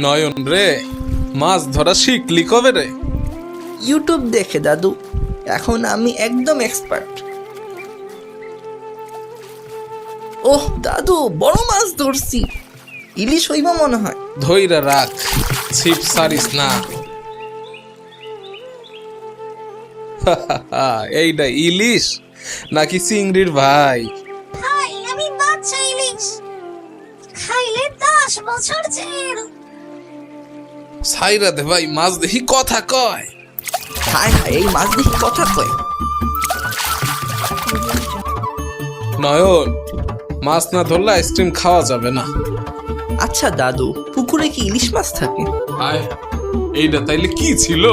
নয়ন রে, মাছ ধরা শিখলি কবে রে? ইউটিউব দেখে দাদু। এখন আমি একদম এক্সপার্ট। ওহ দাদু, বড় মাছ ধরছি। ইলিশ হইব মনে হয়। ধইরা রাখ, ছিপ সারিস না। এইটা ইলিশ নাকি চিংড়ির ভাই? ভাই আমি বাচ্চা ইলিশ, খাইলে 10 বছর জেল। সাইরা দে ভাই, মাছ দেখি কথা কয়। হায় হায়, এই মাছ দেখি কথা কয়। নয়ন, মাছ না ধরলে আইসক্রিম খাওয়া যাবে না। আচ্ছা দাদু, পুকুরে কি ইলিশ মাছ থাকে? হায়, এইটা তাইলে কি ছিল?